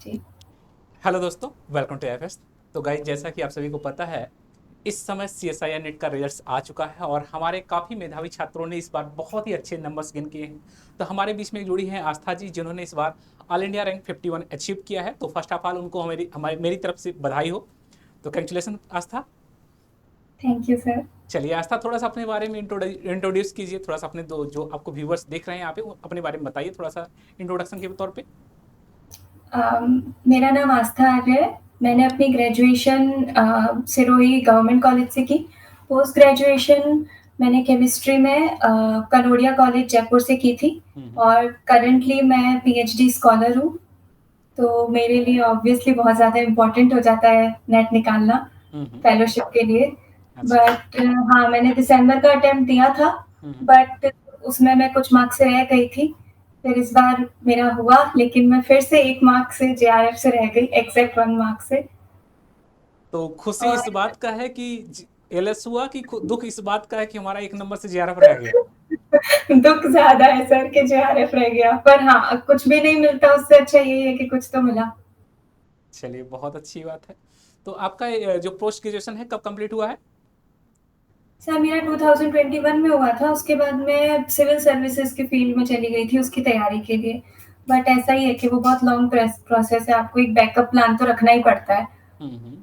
जी। Hello दोस्तों, welcome to FS. तो guys, जैसा कि आप सभी को पता है, इस समय सीएसआईआर नेट का रिजल्ट्स आ चुका है और हमारे काफ़ी मेधावी छात्रों ने इस बार बहुत ही अच्छे नंबर्स गेन किए हैं। तो हमारे बीच में जुड़ी हैं आस्था जी, जिन्होंने इस बार ऑल इंडिया रैंक 51 अचीव किया है। तो फर्स्ट ऑफ ऑल उनको मेरी तरफ से बधाई हो। तो congratulation Aastha. Thank you sir. चलिए आस्था, थोड़ा सा अपने बारे में इंट्रोड्यूस कीजिए। थोड़ा सा अपने दो जो आपको व्यूवर्स देख रहे हैं यहाँ पे, अपने बारे में बताइए थोड़ा सा इंट्रोडक्शन के तौर पे। मेरा नाम आस्था आर्य है। मैंने अपनी ग्रेजुएशन सिरोही गवर्नमेंट कॉलेज से की। पोस्ट ग्रेजुएशन मैंने केमिस्ट्री में कनोडिया कॉलेज जयपुर से की थी। हम्म। और करंटली मैं पीएचडी स्कॉलर हूँ। तो मेरे लिए ऑब्वियसली बहुत ज़्यादा इम्पोर्टेंट हो जाता है नेट निकालना हम्म। फेलोशिप के लिए। अच्छा। बट हाँ, मैंने दिसंबर का अटेम्प्ट दिया था। हम्म। बट उसमें मैं कुछ मार्क्स से रह गई थी। फिर इस बार मेरा हुआ, लेकिन मैं फिर से 1 मार्क से जेआरएफ से रह गई, एग्जैक्ट 1 मार्क से। तो खुशी और इस बात का है कि एलएस हुआ, कि दुख इस बात का है कि हमारा एक नंबर से जेआरएफ रह गया। दुःख ज़्यादा है सर कि जेआरएफ रह गया, पर हाँ, कुछ भी नहीं मिलता उससे अच्छा यही है कि कुछ तो मिला। चलिए, बहुत अच्छी बात है। तो आपका जो पोस्ट ग्रेजुएशन है कब कंप्लीट हुआ है? सर मेरा 2021 में हुआ था, उसके बाद मैं सिविल सर्विसेज की फील्ड में चली गई थी उसकी तैयारी के लिए। बट ऐसा ही है कि वो बहुत लॉन्ग प्रोसेस है, आपको एक बैकअप प्लान तो रखना ही पड़ता है। हम्म।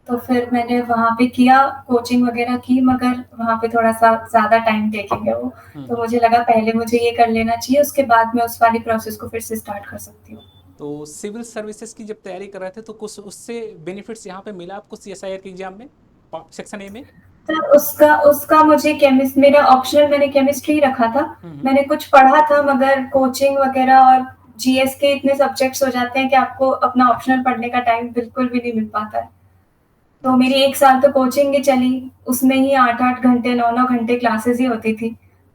तो फिर मैंने वहाँ पे किया, कोचिंग वगैरह की, मगर वहाँ पे थोड़ा-सा ज़्यादा टाइम टेकिंग है वो। तो हम्म। मुझे लगा पहले मुझे ये कर लेना चाहिए, उसके बाद मैं उस वाली प्रोसेस को फिर से स्टार्ट कर सकती हूँ। तो सिविल सर्विसेज की जब तैयारी कर रहे थे तो कुछ उससे बेनिफिट्स यहाँ पे मिला आपको सीएसआईआर के एग्जाम में, सेक्शन ए में? तो उसका उसका मुझे केमिस्ट मेरा ऑप्शनल मैंने केमिस्ट्री रखा था। हम्म। मैंने कुछ पढ़ा था, मगर कोचिंग वगैरह और जीएस के इतने सब्जेक्ट्स हो जाते हैं कि आपको अपना ऑप्शनल पढ़ने का टाइम बिल्कुल भी नहीं मिल पाता है। तो मेरी अच्छा। 1 साल तो कोचिंग ही चली, उसमें ही 8-8 घंटे, 9-9 घंटे क्लासेस ही होती थी।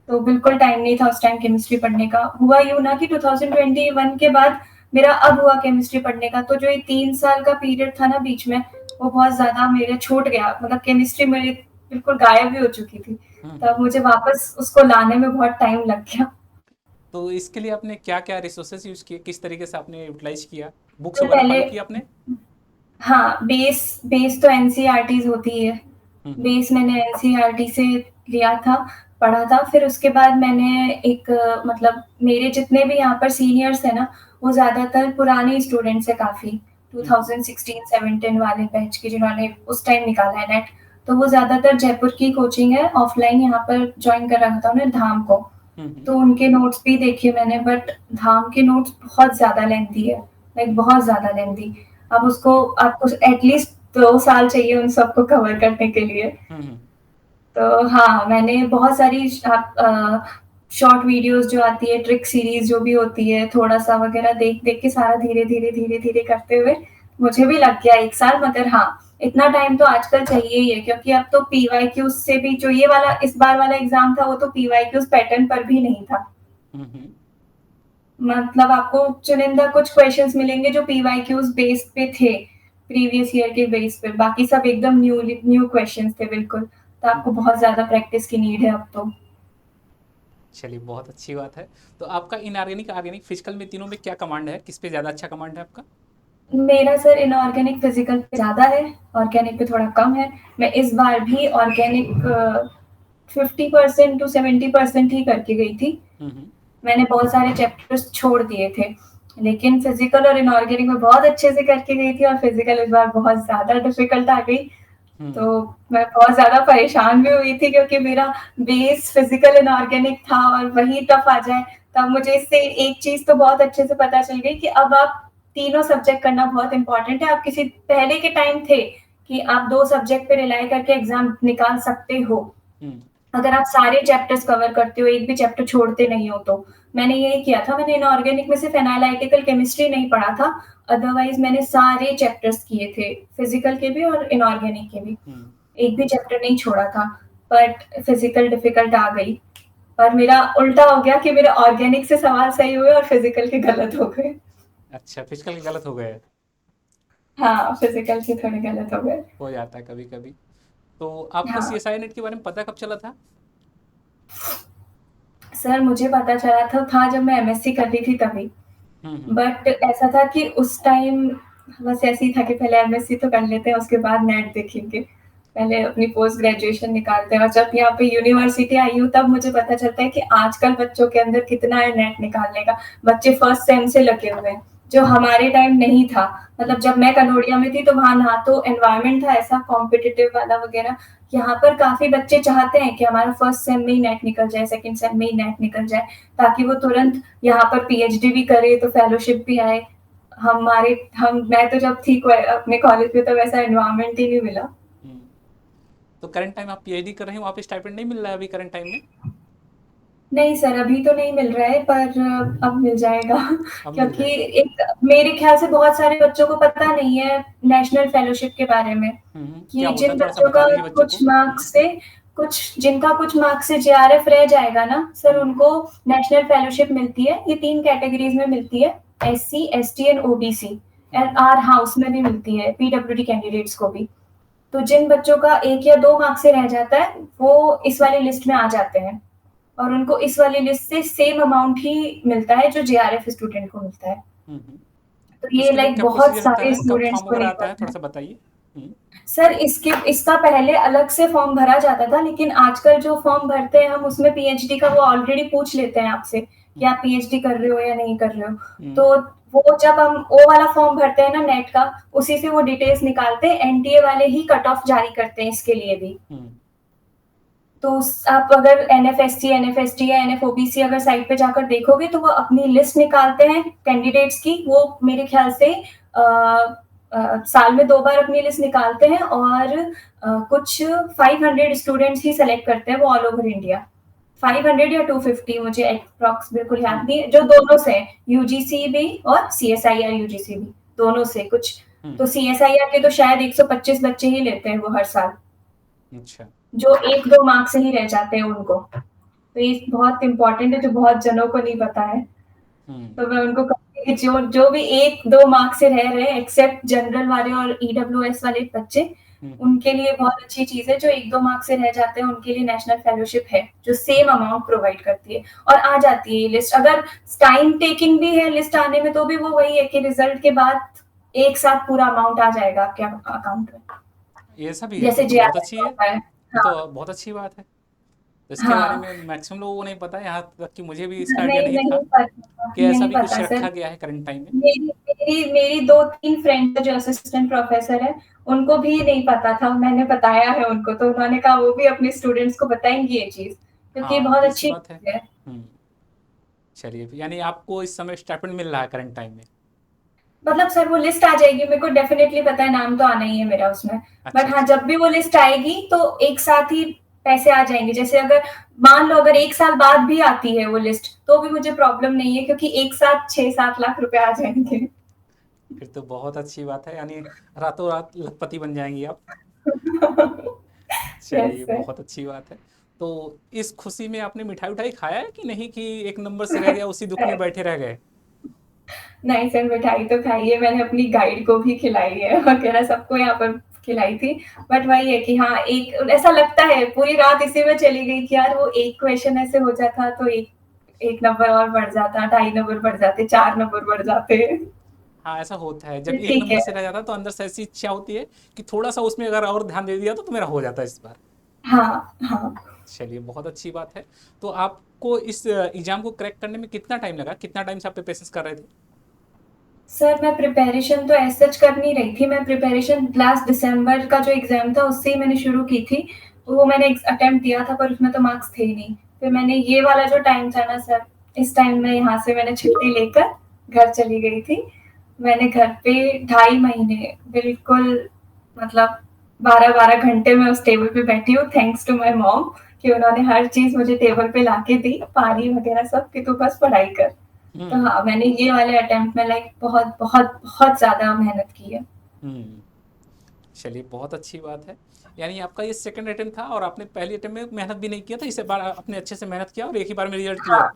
तो बिल्कुल टाइम नहीं था उस टाइम केमिस्ट्री पढ़ने का। हुआ यूँ ना कि 2021 के बाद मेरा अब हुआ केमिस्ट्री पढ़ने का, तो जो ये 3 साल का पीरियड था ना बीच में, वो बहुत ज़्यादा मेरे छूट गया। मतलब केमिस्ट्री मेरी बिल्कुल गायब ही हो चुकी थी। तब हम्म। मुझे वापस उसको लाने में बहुत टाइम लग गया। तो इसके लिए आपने क्या क्या रिसोर्सेज यूज किए, किस तरीके से आपने यूटिलाइज किया? बुक्स तो वगैरह पहले फॉलो किया आपने? हाँ, बेस बेस तो एनसीईआरटीज़ होती है। हम्म। बेस मैंने एनसीईआरटी से लिया था, पढ़ा था। फिर उसके बाद मैंने एक मतलब मेरे जितने भी यहाँ पर सीनियर्स हैं ना, वो ज़्यादातर पुराने स्टूडेंट्स हैं काफ़ी, हम्म। 2016-17 वाले बैच के, जिन्होंने उस टाइम निकाला है नेट। तो वो ज़्यादातर जयपुर की कोचिंग है, ऑफलाइन यहाँ पर जॉइन कर रखा था उन्होंने धाम को। हम्म। तो उनके नोट्स भी देखे मैंने, बट धाम के नोट्स बहुत ज़्यादा लेंथी है, लाइक बहुत ज़्यादा लेंथी। अब उसको आपको एटलीस्ट 2 साल चाहिए उन सबको कवर करने के लिए। हम्म। तो हाँ, मैंने बहुत सारी शॉर्ट वीडियोस जो आती है, ट्रिक सीरीज जो भी होती है, थोड़ा सा वगैरह देख देख के सारा धीरे धीरे धीरे धीरे करते हुए मुझे भी लग गया 1 साल। मगर हाँ, इतना टाइम तो आजकल चाहिए ही है, क्योंकि अब तो पीवाईक्यूज से भी जो ये वाला इस बार वाला एग्जाम था, वो तो पीवाईक्यूज पैटर्न पर भी नहीं था। हम्म। मतलब आपको चुनिंदा कुछ क्वेश्चंस मिलेंगे जो पीवाईक्यूज बेस पे थे, प्रीवियस ईयर के बेस पे। बाकी सब एकदम न्यू न्यू क्वेश्चंस थे बिल्कुल। तो आपको हम्म। बहुत ज्यादा प्रैक्टिस की नीड है अब तो। चलिए, बहुत अच्छी बात है। तो आपका इनऑर्गेनिक, ऑर्गेनिक, फिजिकल में तीनों में क्या कमांड है? किस पे ज़्यादा अच्छा कमांड है आपका? मेरा सर इनऑर्गेनिक फिजिकल पे ज्यादा है, ऑर्गेनिक पे थोड़ा कम है। मैं इस बार भी ऑर्गेनिक 50% to 70% ही करके गई थी। हम्म। मैंने बहुत सारे चैप्टर्स छोड़ दिए थे, लेकिन फिजिकल और इनऑर्गेनिक में बहुत अच्छे से करके गई थी। और फिजिकल इस बार बहुत ज्यादा डिफिकल्ट आ गई। तो हम्म। मैं बहुत ज़्यादा परेशान भी हुई थी, क्योंकि मेरा बेस फिजिकल इनऑर्गेनिक था और वही टफ आ जाए। तब मुझे इससे एक चीज़ तो बहुत अच्छे से पता चल गई कि अब आप तीनों सब्जेक्ट करना बहुत इंपॉर्टेंट है। आप किसी पहले के टाइम थे कि आप 2 सब्जेक्ट पे रिलाई करके एग्ज़ाम निकाल सकते हो, हम्म। अगर आप सारे चैप्टर्स कवर करते हो, एक भी चैप्टर छोड़ते नहीं हो तो। मैंने यही किया था, मैंने इनऑर्गेनिक में सिर्फ एनालिटिकल केमिस्ट्री नहीं पढ़ा था, अदरवाइज मैंने सारे चैप्टर्स किए थे, फिजिकल के भी और इनऑर्गेनिक के भी। हम्म। एक भी चैप्टर नहीं छोड़ा था। बट फिजिकल डिफिकल्ट आ गई। पर मेरा उल्टा हो गया कि मेरे ऑर्गेनिक से सवाल सही हुए और फिजिकल के गलत हो गए। अच्छा, फिजिकल गलत हो गए? हाँ, फिजिकल के थोड़े गलत हो गए। हो जाता है कभी कभी। तो आपको हाँ सीएसआई नेट के बारे में पता कब चला था? सर, मुझे पता चला था जब मैं एमएससी कर रही थी तभी। हम्म। बट ऐसा था कि उस टाइम बस ऐसे ही था कि पहले एमएससी तो कर लेते हैं, उसके बाद नेट देखेंगे, पहले अपनी पोस्ट ग्रेजुएशन निकालते हैं। और जब यहाँ पे यूनिवर्सिटी आई हूँ तब मुझे पता चलता है कि आजकल बच्चों के अंदर कितना है नेट निकालने का। बच्चे फर्स्ट सेम से लगे हुए हैं, जो हमारे टाइम नहीं था। मतलब जब मैं कनोडिया में थी तो वहां ना तो एनवायरमेंट था ऐसा कॉम्पिटिटिव वाला वगैरह। यहाँ पर काफी बच्चे चाहते हैं कि हमारा फर्स्ट सेम में ही नेट निकल जाए, सेकंड सेम में ही नेट निकल जाए, ताकि वो तुरंत यहाँ पर पीएचडी भी करे तो फेलोशिप भी आए। हमारे हम मैं तो जब थी अपने कॉलेज में, तब ऐसा एनवायरमेंट ही नहीं मिला। हम्म। तो करंट टाइम आप पीएचडी कर रहे हैं, वहाँ पे स्टाइपेंड नहीं मिल रहा है अभी करंट टाइम में? नहीं सर, अभी तो नहीं मिल रहा है, पर अब मिल जाएगा। अब मिल क्योंकि जाएगा। एक मेरे ख्याल से बहुत सारे बच्चों को पता नहीं है नेशनल फेलोशिप के बारे में, क्या कि होता है, जिन थोड़ा सा बच्चों बता का दीजिए बच्चों को। कुछ मार्क्स से कुछ जिनका कुछ मार्क्स से जेआरएफ रह जाएगा ना सर, हम्म। उनको नेशनल फेलोशिप मिलती है। ये 3 कैटेगरीज में मिलती है, SC, ST and OBC. Hmm. And आर हाउस में भी मिलती है, पीडब्ल्यूडी कैंडिडेट्स को भी। तो जिन बच्चों का 1 या 2 मार्क्स से रह जाता है, वो इस वाली लिस्ट में आ जाते हैं, और उनको इस वाली लिस्ट से सेम अमाउंट ही मिलता है जो जेआरएफ स्टूडेंट को मिलता है। हम्म। तो तो ये उसके लिए लाइक क्या बहुत प्रोसीजर होता सारे है, कब स्टूडेंट्स फॉर्म को वगैरह नहीं आता है, पता थोड़ा है। सा बताइए। सर इसका पहले अलग से फॉर्म भरा जाता था, लेकिन आजकल जो फॉर्म भरते हैं हम, उसमें पीएचडी का वो ऑलरेडी पूछ लेते हैं आपसे कि हम्म। आप पीएचडी कर रहे हो या नहीं कर रहे हो। हम्म। तो वो जब हम वो वाला फॉर्म भरते हैं ना नेट का, उसी से वो डिटेल्स निकालते हैं। एनटीए वाले ही कट ऑफ जारी करते हैं इसके लिए भी। हम्म। तो आप अगर एनएफएसटी या एनएफओबीसी अगर साइट पे जाकर देखोगे, तो वो अपनी लिस्ट निकालते हैं कैंडिडेट्स की। वो मेरे ख्याल से साल में 2 बार अपनी लिस्ट निकालते हैं, और कुछ 500 स्टूडेंट्स ही सेलेक्ट करते हैं वो ऑल ओवर इंडिया। 500 या 250, मुझे अप्रॉक्स बिल्कुल याद हम्म। नहीं है, जो दोनों से यूजीसी भी और सीएसआईआर यूजीसी भी, दोनों से कुछ। हम्म। तो सीएसआईआर के तो शायद 125 बच्चे ही लेते हैं वो हर साल, अच्छा। जो 1-2 मार्क्स से ही रह जाते हैं उनको। तो ये बहुत इम्पोर्टेंट है, जो बहुत जनों को नहीं पता है। हम्म। तो मैं उनको कहूँगी कि जो जो भी 1-2 मार्क्स से रह रहे हैं, एक्सेप्ट जनरल वाले और ईडब्ल्यूएस वाले बच्चे, हम्म। उनके लिए बहुत अच्छी चीज है। जो 1-2 मार्क्स से रह जाते हैं, उनके लिए नेशनल फेलोशिप है, जो सेम अमाउंट प्रोवाइड करती है। और आ जाती है ये लिस्ट। अगर टाइम टेकिंग भी है लिस्ट आने में, तो भी वो वही है कि रिजल्ट के बाद एक साथ पूरा अमाउंट आ जाएगा आपके अकाउंट में, ये ऐसा भी है, जैसे तब तो बहुत जेआरएफ अच्छी का है। होता है। ये हाँ। तो बहुत अच्छी बात है। तो इसके बारे हाँ। में मैक्सिमम लोगों को नहीं पता है, यहाँ तक कि मुझे भी इसका आइडिया नहीं नहीं था नहीं पता, कि ऐसा नहीं भी कुछ पता सर। रखा गया है करंट टाइम में। मेरी मेरी मेरी 2-3 फ्रेंड जो असिस्टेंट प्रोफेसर है, उनको भी नहीं पता था। मैंने बताया है उनको, तो उन्होंने कहा वो भी अपने स्टूडेंट्स को बताएंगी ये चीज, क्योंकि ये हाँ, बहुत अच्छी अच्छी बात है। चीज है। हम्म। चलिए, यानी आपको इस समय स्टाइपेंड मिल रहा है करंट टाइम में? मतलब सर वो लिस्ट आ जाएगी, मेरे को डेफिनेटली पता है, नाम तो आना ही है मेरा उसमें। अच्छा बट हाँ, अच्छा। जब भी वो लिस्ट आएगी तो एक साथ ही पैसे आ जाएंगे। जैसे अगर मान लो अगर 1 साल बाद भी आती है वो लिस्ट, तो भी मुझे प्रॉब्लम नहीं है, क्योंकि एक साथ 6-7 लाख रुपए आ जाएंगे। फिर तो बहुत अच्छी बात है, यानी रातों रात लखपति बन जाएंगी आप। यस चलिए, सर। बहुत अच्छी बात है। तो इस खुशी में आपने मिठाई उठाई खाया है कि नहीं, कि एक नंबर से रह गया उसी दुख में बैठे रह गए? नहीं सर, मिठाई तो खाई है मैंने, अपनी गाइड को भी खिलाई है वगैरह, सबको यहाँ पर खिलाई थी। बट वही है कि हाँ, एक ऐसा लगता है पूरी रात इसी में चली गई कि यार वो एक क्वेश्चन ऐसे हो जाता तो एक एक नंबर और बढ़ जाता, 2.5 नंबर बढ़ जाते, 4 नंबर बढ़ जाते। हाँ, ऐसा होता है, जब तो एक ठीक नंबर है। से रह जाता है तो अंदर से ऐसी इच्छा होती है कि थोड़ा सा उसमें अगर और ध्यान दे दिया तो मेरा हो जाता है इस बार। हाँ हाँ। चलिए, बहुत अच्छी बात है। तो आपको इस एग्जाम को क्रैक करने में कितना टाइम लगा, कितना टाइम से आप प्रिपरेशन कर रहे थे? सर मैं प्रिपरेशन तो ऐसा सच कर नहीं रही थी। मैं प्रिपरेशन लास्ट दिसंबर का जो एग्जाम था उससे ही मैंने शुरू की थी। वो मैंने अटेम्प्ट दिया था, पर उसमें तो मार्क्स थे ही नहीं। फिर मैंने ये वाला जो टाइम था ना सर, इस टाइम में यहाँ से मैंने छुट्टी लेकर घर चली गई थी। मैंने घर पे 2.5 महीने बिल्कुल, मतलब 12-12 घंटे मैं उस टेबल पे बैठी हूँ, थैंक्स टू माय मॉम, कि उन्होंने हर चीज मुझे टेबल पे लाके दी, पानी वगैरह सब, कि तू बस पढ़ाई कर। तो हम्म। हाँ, मैंने ये वाले अटेम्प्ट में लाइक बहुत बहुत बहुत ज्यादा मेहनत की है। हम्म। चलिए, बहुत अच्छी बात है। यानी आपका ये सेकंड अटेम्प्ट था और आपने पहले अटेम्प्ट में मेहनत भी नहीं किया था, इस बार आपने अच्छे से मेहनत किया और एक ही बार में रिजल्ट क्लियर। हाँ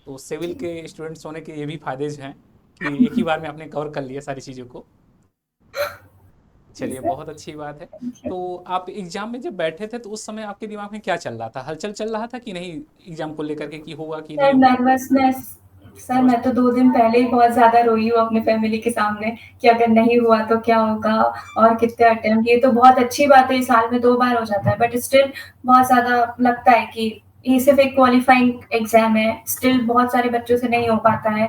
तो सिविल के स्टूडेंट्स होने के ये भी फायदे जो हैं कि एक ही बार में आपने कवर कर लिया सारी चीज़ों को। जी चलिए, सर। बहुत अच्छी बात है। Thank you. तो आप एग्जाम में जब बैठे थे तो उस समय आपके दिमाग में क्या चल रहा था, हलचल चल रहा था कि नहीं, एग्जाम को लेकर के कि होगा कि नहीं सर होगा? नर्वसनेस, सर मैं तो 2 दिन पहले ही बहुत ज़्यादा रोई हूँ अपने फैमिली के सामने कि अगर नहीं हुआ तो क्या होगा और कितने अटेम्प्ट, ये तो बहुत अच्छी बात है, साल में 2 बार हो जाता है, बट स्टिल बहुत ज़्यादा लगता है कि ये सिर्फ़ एक क्वालिफाइंग एग्ज़ाम है, स्टिल बहुत सारे बच्चों से नहीं हो पाता है,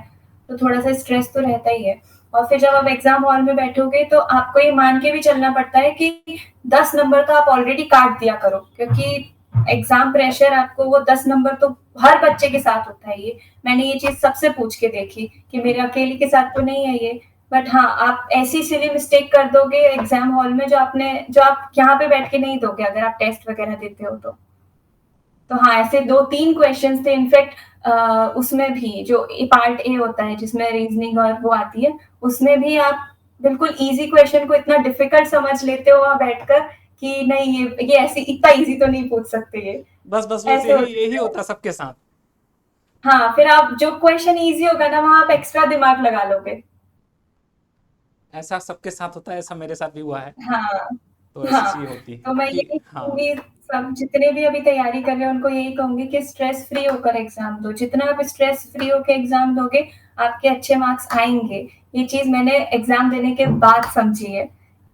तो थोड़ा-सा स्ट्रेस तो रहता ही है। और फिर जब आप एग्ज़ाम हॉल में बैठोगे तो आपको ये मान के भी चलना पड़ता है कि 10 नंबर तो आप ऑलरेडी काट दिया करो, क्योंकि एग्ज़ाम प्रेशर आपको वो 10 नंबर तो हर बच्चे के साथ होता है ये। मैंने ये चीज़ सबसे पूछ के देखी कि मेरे अकेले के साथ तो नहीं है ये, बट हाँ, आप ऐसी सिली मिस्टेक कर दोगे एग्ज़ाम हॉल में जो आप यहाँ पे बैठ के नहीं दोगे अगर आप टेस्ट वगैरह देते हो तो। तो हाँ, ऐसे 2-3 क्वेश्चंस थे इनफैक्ट उसमें भी जो पार्ट ए होता है जिसमें रीजनिंग और वो आती है, उसमें भी आप बिल्कुल ईज़ी क्वेश्चन को इतना डिफिकल्ट समझ लेते हो वहाँ बैठकर कि नहीं ये ऐसे इतना ईज़ी तो नहीं पूछ सकते ये। बस ऐसे यही होता यही है। होता सबके साथ। हाँ, फिर आप जो क्वेश्चन ईज़ी होगा ना वहाँ आप एक्स्ट्रा दिमाग लगा लोगे। ऐसा सबके साथ होता है, ऐसा मेरे साथ भी हुआ है। हाँ, तो ऐसी हाँ, चीज़ होती है तो मैं कि यही हाँ, कहूँगी सब जितने भी अभी तैयारी कर रहे हैं उनको यही कहूँगी कि स्ट्रेस फ्री होकर एग्ज़ाम दो। जितना आप स्ट्रेस फ्री होके एग्ज़ाम दोगे, आपके अच्छे मार्क्स आएँगे। ये चीज़ मैंने एग्ज़ाम देने के बाद समझी है।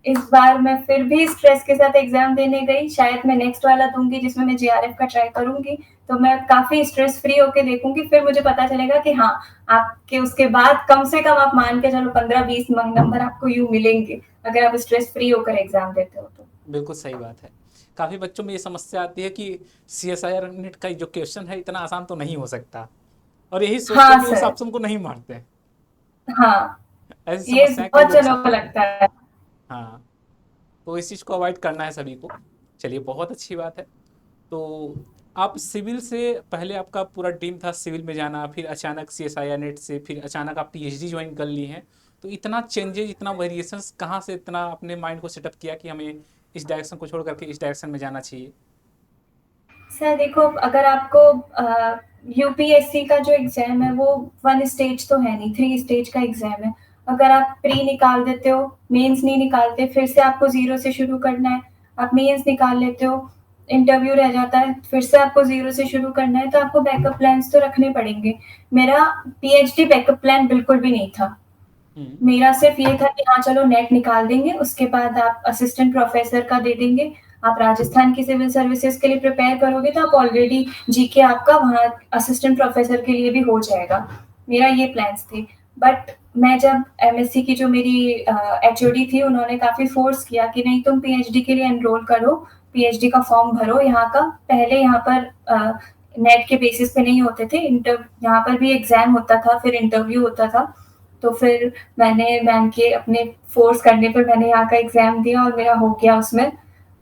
इस बार मैं फिर भी स्ट्रेस के साथ एग्ज़ाम देने गई, शायद मैं नेक्स्ट वाला दूँगी जिसमें मैं जेआरएफ का ट्राई करूँगी, तो मैं काफ़ी स्ट्रेस फ्री होके देखूँगी, फिर मुझे पता चलेगा कि हाँ, आपके उसके बाद कम से कम आप मान के चलो 15-20 नंबर आपको यूँ मिलेंगे, अगर आप स्ट्रेस फ्री होकर एग्ज़ाम देते हो तो। बिल्कुल सही बात है। काफ़ी बच्चों में ये समस्या आती है कि सीएसआईआर नीट का जो क्वेश्चन है इतना आसान तो नहीं हो सकता, और यही सोचते हाँ कि उस सर, ऑप्शन को नहीं मारते हैं। हाँ, ऐसी ये समस्याएँ कई बहुत लोग के साथ जनों को होती हैं। लगता है। हाँ, तो इस चीज़ को अवॉइड करना है सभी को। चलिए, बहुत अच्छी बात है। तो आप सिविल से पहले आपका पूरा ड्रीम था सिविल में जाना, फिर अचानक सीएसआईआर नीट से फिर अचानक आप पीएचडी ज्वाइन कर ली हैं। तो इतना चेंजेज, इतना वेरिएशंस कहाँ से इतना अपने माइंड को सेटअप किया कि हमें इस डायरेक्शन को छोड़ करके इस डायरेक्शन में जाना चाहिए? सर देखो, अगर आपको यूपीएससी का जो एग्ज़ाम है वो 1 स्टेज तो है नहीं, 3 स्टेज का एग्ज़ाम है। अगर आप प्री निकाल देते हो, मेंस नहीं निकालते, फिर से आपको ज़ीरो से शुरू करना है। आप मेंस निकाल लेते हो, इंटरव्यू रह जाता है, फिर से आपको ज़ीरो से शुरू करना है, तो आपको बैकअप प्लान्स तो रखने पड़ेंगे। मेरा पीएचडी बैकअप प्लान बिल्कुल भी नहीं था। हुँ। मेरा सिर्फ ये था कि हाँ चलो नेट निकाल देंगे, उसके बाद आप असिस्टेंट प्रोफेसर का दे देंगे, आप राजस्थान की सिविल सर्विसेज के लिए प्रिपेयर करोगे तो आप ऑलरेडी जीके आपका वहाँ असिस्टेंट प्रोफेसर के लिए भी हो जाएगा। मेरा ये प्लान्स थे, बट मैं जब एमएससी की जो मेरी एचओडी थी उन्होंने काफ़ी फोर्स किया कि नहीं तुम पीएचडी के लिए एनरोल करो, पीएचडी का फॉर्म भरो यहाँ का। पहले यहाँ पर नेट के बेसिस पे नहीं होते थे, यहाँ पर भी एग्ज़ाम होता था, फिर इंटरव्यू होता था। तो फिर मैंने मैम के अपने फोर्स करने पर मैंने यहाँ का एग्ज़ाम दिया और मेरा हो गया उसमें,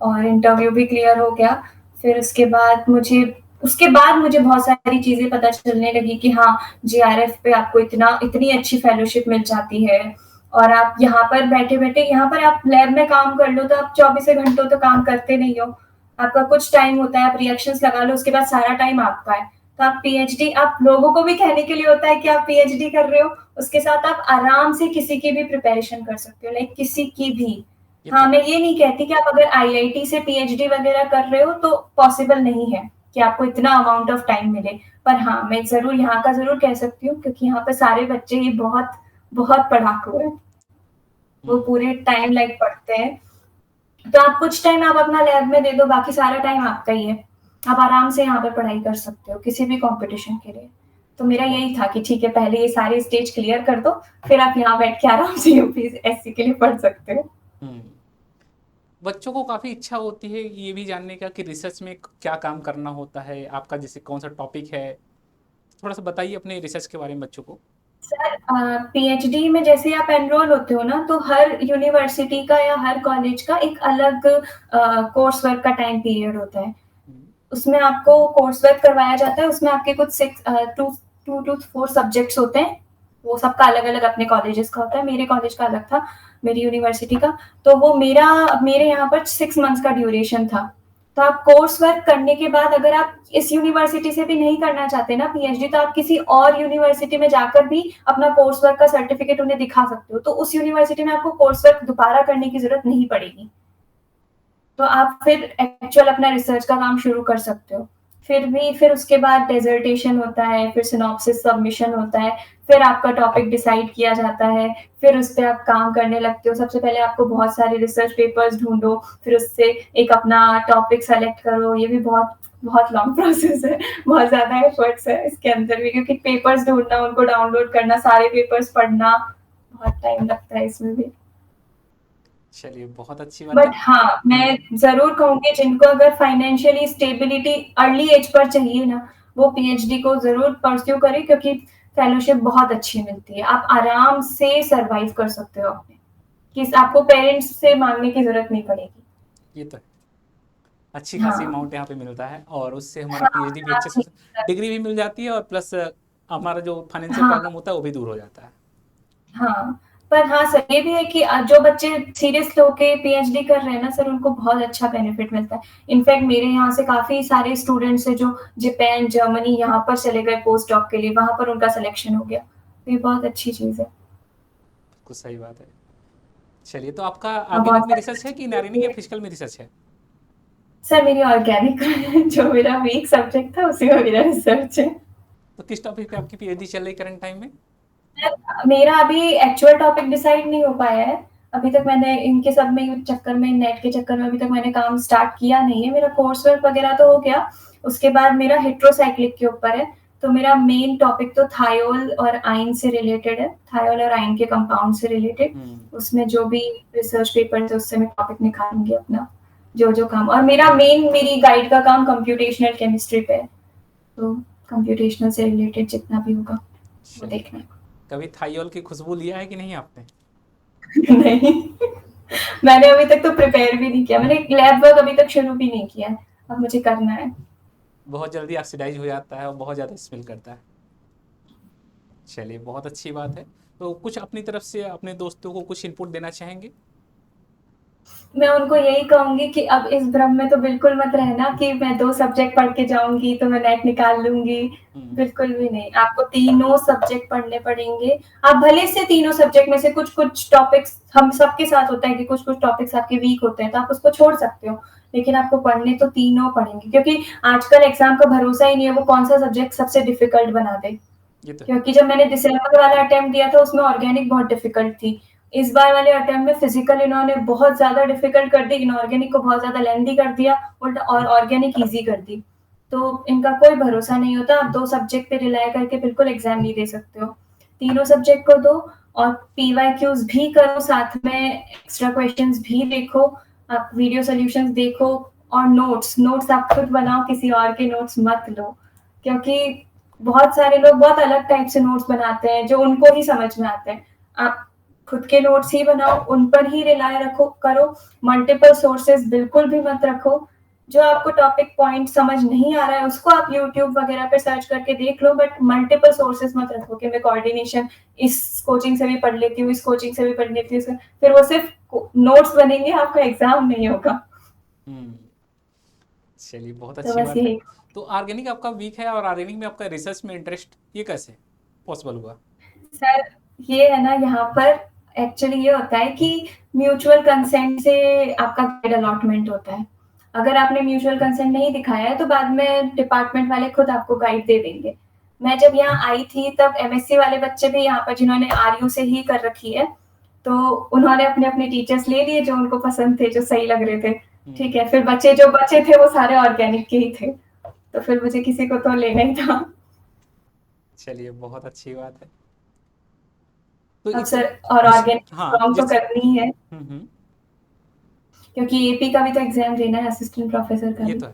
और इंटरव्यू भी क्लियर हो गया। फिर उसके बाद मुझे बहुत सारी चीज़ें पता चलने लगी कि हाँ, जेआरएफ पे आपको इतनी अच्छी फेलोशिप मिल जाती है, और आप यहाँ पर बैठे-बैठे यहाँ पर आप लैब में काम कर लो तो आप 24 घंटों तो काम करते नहीं हो। आपका कुछ टाइम होता है, आप रिएक्शंस लगा लो, उसके बाद सारा टाइम आपका है। तो आप पीएचडी, आप लोगों को भी कहने के लिए होता है कि आप पीएचडी कर रहे हो, उसके साथ आप आराम से किसी की भी प्रिपरेशन कर सकते हो, लाइक किसी की भी। ये हाँ, तो मैं ये नहीं कहती कि आप अगर आईआईटी से पीएचडी वगैरह कर रहे हो तो पॉसिबल नहीं है कि आपको इतना अमाउंट ऑफ टाइम मिले। पर हाँ, मैं ज़रूर यहाँ का ज़रूर कह सकती हूँ क्योंकि यहाँ पे सारे बच्चे ही बहुत, बहुत पढ़ाकू हैं। वो हुँ। पूरे टाइम लाइक पढ़ते हैं। तो आप कुछ टाइम आप अपना लैब में दे दो, बाकी सारा टाइम आपका ही है। आप आराम से यहाँ पे पढ़ाई कर सकते हो किसी भी कॉम्पिटिशन के लिए। तो मेरा बहुत यही था कि ठीक है, पहले ये सारे स्टेज क्लियर कर दो, फिर आप यहाँ बैठ के आराम से यूपीएससी के लिए पढ़ सकते हो। हुँ। बच्चों को काफ़ी इच्छा होती है ये भी जानने का कि रिसर्च में क्या काम करना होता है, आपका जैसे कौन-सा टॉपिक है? थोड़ा-सा बताइए अपने रिसर्च के बारे में बच्चों को। सर पीएचडी में जैसे आप एनरोल होते हो ना, तो हर यूनिवर्सिटी का या हर कॉलेज का एक अलग कोर्स वर्क का टाइम पीरियड होता है। हुँ। उसमें आपको कोर्स वर्क करवाया जाता है, उसमें आपके कुछ 2 टू 4 सब्जेक्ट्स होते हैं। वो सबका अलग-अलग अपने कॉलेजेस का होता है, मेरे कॉलेज का अलग था, मेरी यूनिवर्सिटी का। तो वो मेरे यहाँ पर 6 मंथ्स का ड्यूरेशन था। तो आप कोर्स वर्क करने के बाद अगर आप इस यूनिवर्सिटी से भी नहीं करना चाहते ना पीएचडी, तो आप किसी और यूनिवर्सिटी में जाकर भी अपना कोर्स वर्क का सर्टिफिकेट उन्हें दिखा सकते हो। तो उस यूनिवर्सिटी में आपको कोर्स वर्क दोबारा करने की ज़रूरत नहीं पड़ेगी। तो आप फिर एक्चुअल अपना रिसर्च का काम शुरू कर सकते हो। फिर उसके बाद डिसर्टेशन होता है, फिर सिनॉप्सिस सबमिशन होता है, फिर आपका टॉपिक डिसाइड किया जाता है, फिर उस पे आप काम करने लगते हो। सबसे पहले आपको बहुत सारे रिसर्च पेपर्स ढूँढो, फिर उससे एक अपना टॉपिक सेलेक्ट करो। ये भी बहुत बहुत लॉन्ग प्रोसेस है, बहुत ज़्यादा एफर्ट्स है इसके अंदर भी, क्योंकि पेपर्स ढूँढना, उनको डाउनलोड करना, सारे पेपर्स पढ़ना, बहुत टाइम लगता है इसमें भी। चलिए बहुत अच्छी बात है। बट हाँ, मैं ज़रूर कहूँगी जिनको अगर financially stability early as per चाहिए ना, वो पीएचडी को ज़रूर परस्यू करें, क्योंकि फेलोशिप बहुत अच्छी मिलती है। आप आराम से सर्वाइव कर सकते हो अपने, कि आपको पेरेंट्स से माँगने की ज़रूरत नहीं पड़ेगी। ये तो है। अच्छी खासी हाँ। अमाउंट यहाँ पे मिलता है और उससे हमारा हाँ, पीएचडी भी अच्छे हाँ, से, डिग्री भी मिल जाती है और प्लस हमारा जो फाइनेंशियल हाँ, प्रॉब्लम होता है वो भी दूर हो जाता है। हाँ। पर हाँ सर, ये भी है कि जो बच्चे सीरियस होके पीएचडी कर रहे हैं ना सर, उनको बहुत अच्छा बेनिफिट मिलता है। इनफैक्ट मेरे यहाँ से काफ़ी सारे स्टूडेंट्स हैं जो जापान, जर्मनी यहाँ पर चले गए पोस्ट डॉक के लिए, वहाँ पर उनका सिलेक्शन हो गया। तो ये बहुत अच्छी चीज़ है। कुछ सही बात है। चलिए तो आपका और बहुत ऑर्गेनिक में सारे रिसर्च है बच्चे कि इनऑर्गेनिक या देखिए, फिजिकल में रिसर्च है? सर मेरी ऑर्गेनिक जो मेरा वीक सब्जेक्ट था उसी में मेरा रिसर्च है। तो किस टॉपिक पे आपकी पीएचडी चल रही है करंट टाइम में? मेरा अभी एक्चुअल टॉपिक डिसाइड नहीं हो पाया है। अभी तक मैंने इनके सब में चक्कर में, नेट के चक्कर में अभी तक मैंने काम स्टार्ट किया नहीं है। मेरा कोर्स वर्क वगैरह तो हो गया। उसके बाद मेरा हेटेरोसाइक्लिक के ऊपर है। तो मेरा मेन टॉपिक तो थायोल और आयन से रिलेटेड है। थायोल और आयन के कंपाउंड से रिलेटेड। उसमें जो भी रिसर्च पेपर है उससे मैं टॉपिक निकालूंगी अपना, जो काम। और मेरी गाइड का काम कंप्यूटेशनल केमिस्ट्री पे है। तो कंप्यूटेशनल से रिलेटेड जितना भी होगा वो चलिए, देखना है। कभी थाइयोल की खुशबू लिया है कि नहीं आपने? नहीं, मैंने अभी तक तो प्रिपेयर भी नहीं किया। मैंने लैब वर्क अभी तक शुरू भी नहीं किया है। अब मुझे करना है। बहुत जल्दी ऑक्सीडाइज हो जाता है और बहुत ज़्यादा स्मेल करता है। चलिए बहुत अच्छी बात है। तो कुछ अपनी तरफ से अपने दोस्तों को कुछ इनपुट देना चाहेंगे? मैं उनको यही कहूंगी कि अब इस भ्रम में तो बिल्कुल मत रहना कि मैं 2 सब्जेक्ट पढ़ के जाऊँगी तो मैं नेट निकाल लूँगी। हुँ, बिल्कुल भी नहीं। आपको तीनों सब्जेक्ट पढ़ने पड़ेंगे। आप भले से तीनों सब्जेक्ट में से कुछ-कुछ टॉपिक्स, हम सबके साथ होता है कि कुछ-कुछ टॉपिक्स आपके वीक होते हैं, तो आप उसको छोड़ सकते हो। लेकिन आपको पढ़ने तो तीनों पड़ेंगे, क्योंकि आजकल एग्ज़ाम का भरोसा ही नहीं है वो कौन-सा सब्जेक्ट सबसे डिफ़िकल्ट बना दे। ये तो है। क्योंकि जब मैंने दिसंबर वाला अटेम्प्ट दिया था उसमें ऑर्गेनिक बहुत डिफिकल्ट थी। इस बार वाले अटेम्प्ट में फिजिकल इन्होंने बहुत ज्यादा डिफिकल्ट कर दी, इनऑर्गेनिक को बहुत ज्यादा लेंथी कर दिया, उल्टा और ऑर्गेनिक इजी कर दी। तो इनका कोई भरोसा नहीं होता। आप 2 सब्जेक्ट पे रिलाय करके बिल्कुल एग्जाम नहीं दे सकते हो। तीनों सब्जेक्ट को दो और पीवाईक्यूज भी करो, साथ में एक्स्ट्रा क्वेश्चंस भी देखो, आप वीडियो सॉल्यूशंस देखो। और नोट्स नोट्स आप खुद बनाओ, किसी और के नोट्स मत लो। क्योंकि बहुत सारे लोग बहुत अलग टाइप से नोट्स बनाते हैं जो उनको ही समझ में आते हैं। आप खुद के नोट्स ही बनाओ, उन पर ही रिलाय रखो करो। मल्टीपल सोर्सेज बिल्कुल भी मत रखो। जो आपको टॉपिक पॉइंट समझ नहीं आ रहा है उसको आप यूट्यूब वगैरह पे सर्च करके देख लो, बट मल्टीपल सोर्सेज मत रखो कि मैं कोऑर्डिनेशन इस कोचिंग से भी पढ़ लेती हूँ, इस कोचिंग से भी पढ़ लेती हूँ। फिर वो सिर्फ नोट्स बनेंगे, आपका एग्जाम नहीं होगा। हुँ, चलिए बहुत तो अच्छी बस बात है। यही। तो ऑर्गेनिक आपका वीक है और ऑर्गेनिक में आपका रिसर्च में इंटरेस्ट ये कैसे पॉसिबल हुआ? सर ये है ना, यहाँ पर एक्चुअली ये होता है कि म्यूचुअल कंसेंट से आपका गाइड अलॉटमेंट होता है। अगर आपने म्यूचुअल कंसेंट नहीं दिखाया है तो बाद में डिपार्टमेंट वाले खुद आपको गाइड दे देंगे। मैं जब यहाँ आई थी तब एमएससी वाले बच्चे भी यहाँ पर जिन्होंने आरयू से ही कर रखी है, तो उन्होंने अपने अपने टीचर्स ले लिए जो उनको पसंद थे, जो सही लग रहे थे। ठीक हुँ, है, फिर बच्चे जो बचे थे वो सारे ऑर्गेनिक के ही थे, तो फिर मुझे किसी को तो लेना ही था। चलिए बहुत अच्छी बात है। तो अब इस सर और इस ऑर्गेनिक हाँ, स्ट्रॉन्ग तो जिस करनी ही है, हुँ, हुँ, क्योंकि एपी का भी तो एग्जाम देना है, असिस्टेंट प्रोफेसर का ये भी। तो है।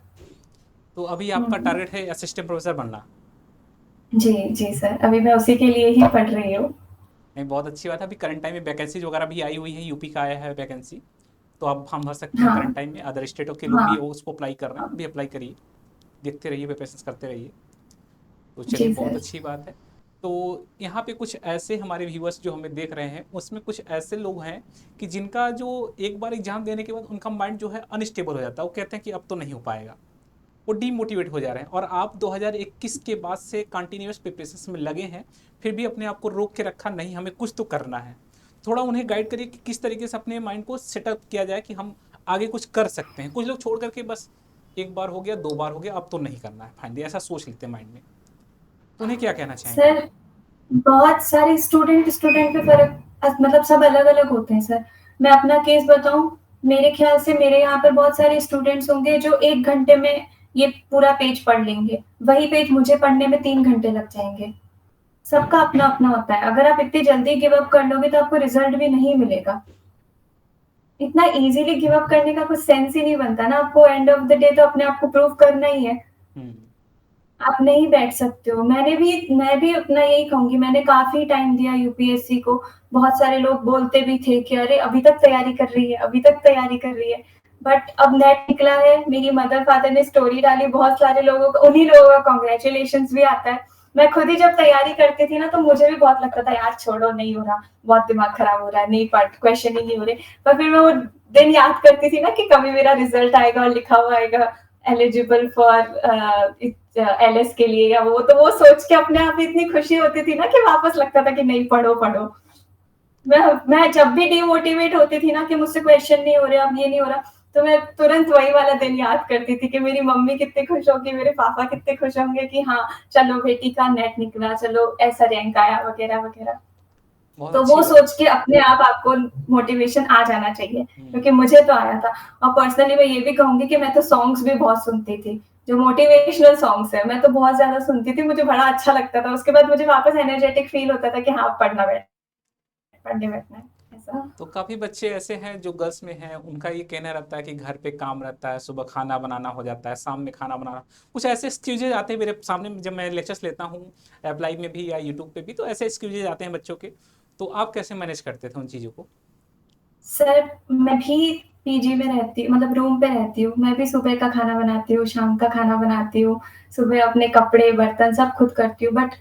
तो अभी आपका हम्म। टारगेट है असिस्टेंट प्रोफेसर बनना। जी जी सर, अभी मैं उसी के लिए ही पढ़ रही हूँ। नहीं, बहुत अच्छी बात है। अभी करंट टाइम में वैकेंसीज वगैरह भी आई हुई है, यूपी का आया है वैकेंसी, तो आप फॉर्म भर सकते हैं करंट हाँ, टाइम में। अदर स्टेटों के लोग हाँ, भी वो उसको अप्लाई कर रहे हैं, हाँ। भी अप्लाई करिए, देखते रहिए, प्रिपरेशन करते रहिए। तो चलिए जी बहुत सर। अच्छी बात है। तो यहाँ पे कुछ ऐसे हमारे व्यूअर्स जो हमें देख रहे हैं उसमें कुछ ऐसे लोग हैं कि जिनका जो एक बार एग्जाम देने के बाद उनका माइंड जो है अनस्टेबल हो जाता है, वो कहते हैं कि अब तो नहीं हो पाएगा, वो डीमोटिवेट हो जा रहे हैं। और आप 2021 के बाद से कंटिन्यूस प्रिपरेशन में लगे हैं, फिर भी अपने आप को रोक के रखा, नहीं हमें कुछ तो करना है। थोड़ा उन्हें गाइड करिए कि किस तरीके से अपने माइंड को सेटअप किया जाए कि हम आगे कुछ कर सकते हैं। कुछ लोग छोड़ करके बस एक बार हो गया, 2 बार हो गया, अब तो नहीं करना है फाइनली, ऐसा सोच लेते हैं माइंड में। तो उन्हें क्या कहना चाहेंगे आप? सर बहुत सारे स्टूडेंट स्टूडेंट पे फर्क, मतलब सब अलग अलग होते हैं सर। मैं अपना केस बताऊं, मेरे ख्याल से मेरे यहाँ पर बहुत सारे स्टूडेंट्स होंगे जो 1 घंटे में ये पूरा पेज पढ़ लेंगे, वही पेज मुझे पढ़ने में 3 घंटे लग जाएंगे। सबका अपना अपना होता है। अगर आप इतनी जल्दी गिव अप कर लोगे तो आपको रिजल्ट भी नहीं मिलेगा। इतना इजीली गिव अप करने का कुछ सेंस ही नहीं बनता ना। आपको एंड ऑफ द डे तो अपने आप को प्रूव करना ही है। हम्म। आप नहीं बैठ सकते हो। मैं भी अपना यही कहूंगी, मैंने काफी टाइम दिया यूपीएससी को। बहुत सारे लोग बोलते भी थे कि अरे अभी तक तैयारी कर रही है, अभी तक तैयारी कर रही है। बट अब नेट निकला है, मेरी मदर फादर ने स्टोरी डाली, बहुत सारे लोगों को, उन्हीं लोगों का कॉन्ग्रेचुलेशन भी आता है। मैं खुद ही जब तैयारी करती थी ना तो मुझे भी बहुत लगता था यार छोड़ो नहीं हो रहा, बहुत दिमाग खराब हो रहा है, नहीं पढ़, क्वेश्चन ही नहीं हो रहे। पर फिर मैं वो दिन याद करती थी ना कि कभी मेरा रिजल्ट आएगा और लिखा हुआ आएगा एलिजिबल फॉर एलएस के लिए, या वो तो वो सोच के अपने आप इतनी खुशी होती थी ना कि वापस लगता था कि नहीं पढ़ो पढ़ो। मैं जब भी डिमोटिवेट होती थी ना कि मुझसे क्वेश्चन नहीं हो रहे, अब ये नहीं हो रहा, तो मैं तुरंत वही वाला दिन याद करती थी कि मेरी मम्मी कितनी खुश होगी, मेरे पापा कितने खुश होंगे कि हाँ चलो बेटी का नेट निकला, चलो ऐसा रैंक आया वगैरह वगैरह। बहुत तो अच्छी वो बात। सोच के अपने आप आपको मोटिवेशन आ जाना चाहिए, हम्म। क्योंकि मुझे तो आया था। और पर्सनली मैं ये भी कहूंगी कि मैं तो सॉन्ग्स भी बहुत सुनती थी, जो मोटिवेशनल सॉन्ग्स है मैं तो बहुत ज्यादा सुनती थी, मुझे बड़ा अच्छा लगता था। उसके बाद मुझे वापस एनर्जेटिक फील होता था कि हाँ पढ़ने बैठना है ऐसा। तो काफ़ी बच्चे ऐसे हैं जो गर्ल्स में हैं, उनका ये कहना रहता है कि घर पे काम रहता है, सुबह खाना बनाना हो जाता है, शाम में खाना बनाना, कुछ ऐसे एक्सक्यूजेज आते हैं मेरे सामने जब मैं लेक्चर्स लेता हूँ, अप्लाई में भी या यूट्यूब पे भी, तो ऐसे एक्सक्यूजेज आते हैं बच्चों के। तो आप कैसे मैनेज करते थे उन चीज़ों को? सर मैं भी पीजी में रहती हूँ, मतलब रूम पे रहती हूँ। मैं भी सुबह का खाना बनाती हूँ, शाम का खाना बनाती हूँ, सुबह अपने कपड़े बर्तन सब खुद करती हूँ। बट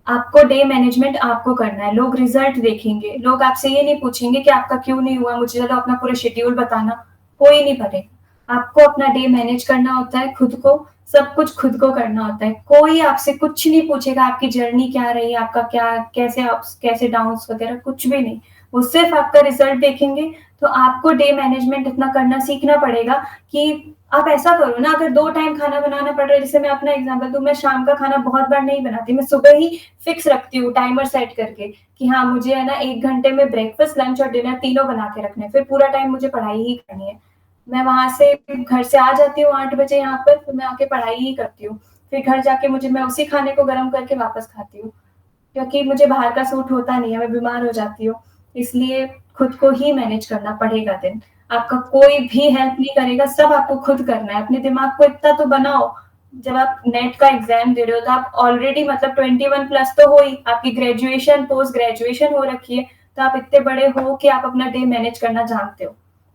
आपको डे मैनेजमेंट आपको करना है। लोग रिजल्ट देखेंगे, लोग आपसे ये नहीं पूछेंगे कि आपका क्यों नहीं हुआ, मुझे चलो अपना पूरा शेड्यूल बताना, कोई नहीं करेगा। आपको अपना डे मैनेज करना होता है खुद को, सब कुछ खुद को करना होता है। कोई आपसे कुछ नहीं पूछेगा आपकी जर्नी क्या रही, आपका क्या, कैसे अप्स कैसे डाउन्स वगैरह, कुछ भी नहीं। वो सिर्फ आपका रिजल्ट देखेंगे। तो आपको डे मैनेजमेंट इतना करना सीखना पड़ेगा कि आप ऐसा करो ना, अगर 2 टाइम खाना बनाना पड़ रहा है, जैसे मैं अपना एग्जांपल दूं, मैं शाम का खाना बहुत बार नहीं बनाती, मैं सुबह ही फिक्स रखती हूँ टाइमर सेट करके कि हाँ मुझे है ना 1 घंटे में ब्रेकफास्ट लंच और डिनर तीनों बना के रखने, फिर पूरा टाइम मुझे पढ़ाई ही करनी है। मैं वहां से घर से आ जाती हूँ 8 बजे यहाँ पर, फिर मैं आके पढ़ाई ही करती हूँ। फिर घर जाके मैं उसी खाने को गर्म करके वापस खाती हूँ, क्योंकि मुझे बाहर का सूट होता नहीं है, मैं बीमार हो जाती हूँ। इसलिए खुद को ही मैनेज करना पड़ेगा दिन। आपका कोई भी हेल्प नहीं करेगा, सब आपको खुद करना है। अपने दिमाग को इतना तो बनाओ, जब आप नेट का एग्जाम दे रहे हो तो आप ऑलरेडी मतलब 21+ तो हो ही, आपकी ग्रेजुएशन पोस्ट ग्रेजुएशन हो रखी है, तो आप इतने बड़े हो कि आप अपना डे मैनेज करना जानते हो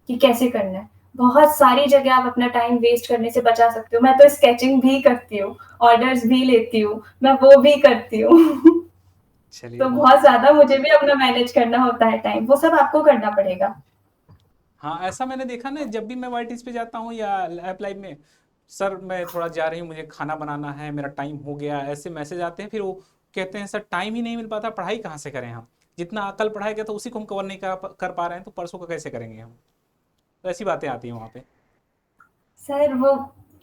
कि कैसे करना है। बहुत सारी जगह आप अपना टाइम वेस्ट करने से बचा सकते हो। मैं तो स्केचिंग भी करती हूँ, ऑर्डर्स भी लेती हूँ, मैं वो भी करती हूँ। चलिए तो बहुत। बहुत ज्यादा मुझे भी अपना मैनेज करना होता है टाइम, वो सब आपको करना पड़ेगा। हाँ, ऐसा मैंने देखा ना, जब भी मैं वाईटीज पे जाता हूँ या ऐप लाइव में, सर मैं थोड़ा जा रही हूँ, मुझे खाना बनाना है, मेरा टाइम हो गया, ऐसे मैसेज आते हैं। फिर वो कहते हैं सर टाइम ही नहीं मिल पाता, पढ़ाई कहाँ से करें हम, जितना कल पढ़ाया गया तो उसी को हम कवर नहीं कर पा रहे हैं, तो परसों का कैसे करेंगे हम। तो ऐसी बातें आती हैं वहाँ पे। सर वो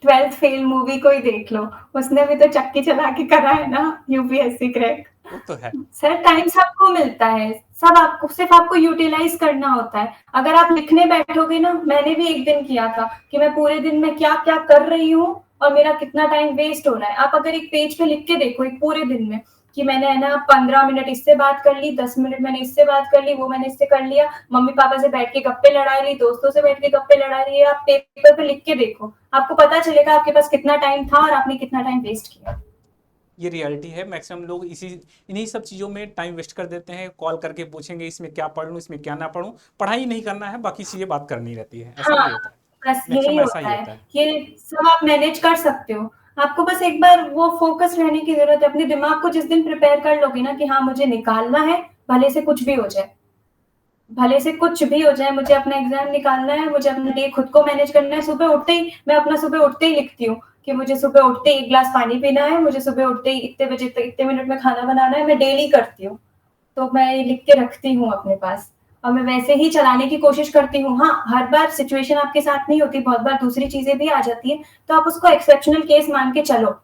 12th फेल मूवी को ही देख लो, उसने भी तो चक्की चला के करा है ना यूपीएससी क्रैक। वो तो है। सर टाइम सबको मिलता है, सब आपको, सिर्फ आपको यूटिलाइज करना होता है। अगर आप लिखने बैठोगे ना, मैंने भी एक दिन किया था कि मैं पूरे दिन में क्या क्या कर रही हूँ और मेरा कितना टाइम वेस्ट हो रहा है। आप अगर एक पेज पे लिख के देखो एक पूरे दिन में कि मैंने है ना 15 मिनट इससे बात कर ली, 10 मिनट मैंने इससे बात कर ली, वो मैंने इससे कर लिया, मम्मी पापा से बैठ के गप्पे लड़ा ली, दोस्तों से बैठ के गप्पे लड़ा रही है, आप पेपर पे लिख के देखो, आपको पता चलेगा आपके पास कितना टाइम था और आपने कितना टाइम वेस्ट किया। ये रियलिटी है, मैक्सिमम लोग इन्हीं सब चीज़ों में टाइम वेस्ट कर देते हैं, कॉल करके पूछेंगे इसमें क्या पढ़ लूँ, इसमें क्या ना पढ़ूँ, पढ़ाई नहीं करना है, बाकी चीज़ें बात करनी रहती है, ऐसा हाँ, नहीं होता है। बस यही मैक्सिमम ऐसा ही होता है। होता है। ये सब आप मैनेज कर सकते हो। आपको बस एक बार वो फ़ोकस रहने की ज़रूरत है। अपने दिमाग को जिस दिन प्रिपेयर कर लोगे ना कि हाँ, मुझे निकालना है, भले से कुछ भी हो जाए। भले से कुछ भी हो जाए, मुझे अपना एग्ज़ाम निकालना है, मुझे अपना डे खुद को मैनेज करना है। सुबह उठते ही मैं अपना सुबह उठते ही लिखती हूँ कि मुझे सुबह उठते ही 1 ग्लास पानी पीना है, मुझे सुबह उठते ही इतने बजे तक इतने मिनट में खाना बनाना है, मैं डेली करती हूँ। तो मैं ये लिख के रखती हूँ अपने पास। और मैं वैसे ही चलाने की कोशिश करती हूँ। हाँ, हर बार सिचुएशन आपके साथ नहीं होती, बहुत बार दूसरी चीज़ें भी आ जाती हैं, तो आप उसको एक्सेप्शनल केस मान के चलो।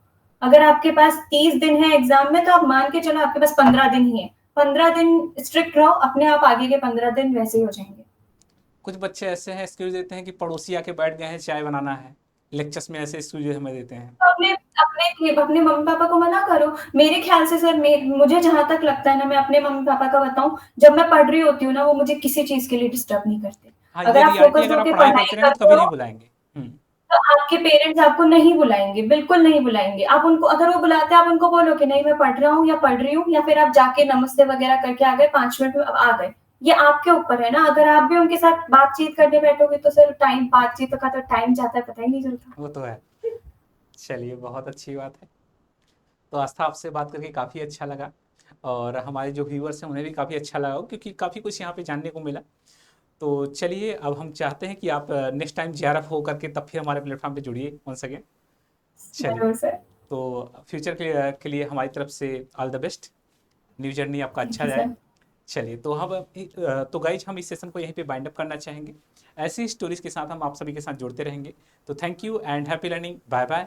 अगर आपके पास 30 दिन है एग्ज़ाम में, तो आप मान के चलो आपके पास 15 दिन ही है। 15 दिन स्ट्रिक्ट रहो, अपने आप आगे के 15 दिन वैसे ही हो जाएँगे। कुछ बच्चे ऐसे हैं एक्सक्यूज़ देते हैं कि पड़ोसी आके बैठ गए हैं, चाय बनाना है। लेक्चर्स में ऐसे एक्सक्यूज़ हमें देते हैं। तो अपने मम्मी-पापा को मना करो। मेरे ख़्याल से सर मुझे जहाँ तक लगता है ना, मैं अपने मम्मी-पापा का बताऊँ, जब मैं पढ़ रही होती हूँ ना, वो मुझे किसी चीज़ के लिए डिस्टर्ब नहीं करते। हाँ, ये अगर आप रियलिटी फ़ोकस्ड अगर आप होके पढ़ाई पढ़ाई करते रहेंगे तो करते कभी हो, नहीं बुलाएँगे। हुँ। तो आपके पेरेंट्स आपको नहीं बुलाएँगे, बिल्कुल नहीं बुलाएँगे। आप उनको, अगर वो बुलाते हैं, आप उनको बोलो कि नहीं मैं पढ़ रहा हूँ या पढ़ रही हूँ, या फिर आप जाके नमस्ते वगैरह करके आ गए, 5 मिनट में आ गए। ये आपके ऊपर है ना, अगर आप भी उनके साथ बातचीत करने बैठोगे तो सर बातचीत का तो टाइम जाता है, पता ही नहीं चलता। वो तो है। चलिए, बहुत अच्छी बात है। तो आस्था, आपसे बात करके काफ़ी अच्छा लगा और हमारे जो व्यूअर्स हैं उन्हें भी काफ़ी अच्छा लगा होगा, क्योंकि काफ़ी कुछ यहाँ पे जानने को मिला। तो चलिए, अब हम चाहते हैं कि आप नेक्स्ट टाइम जेआरएफ हो करके तब फिर हमारे प्लेटफॉर्म पे जुड़िए वंस अगेन। चलिए, ज़रूर सर। तो फ्यूचर के लिए हमारी तरफ से all the best. New journey आपका थैंक अच्छा यू जाए। सर। चलिए, तो तो गाइज हम इस सेशन को यहीं पे बाइंड अप करना चाहेंगे। ऐसी स्टोरीज के साथ हम आप सभी के साथ जुड़ते रहेंगे। तो thank you and happy learning. Bye bye.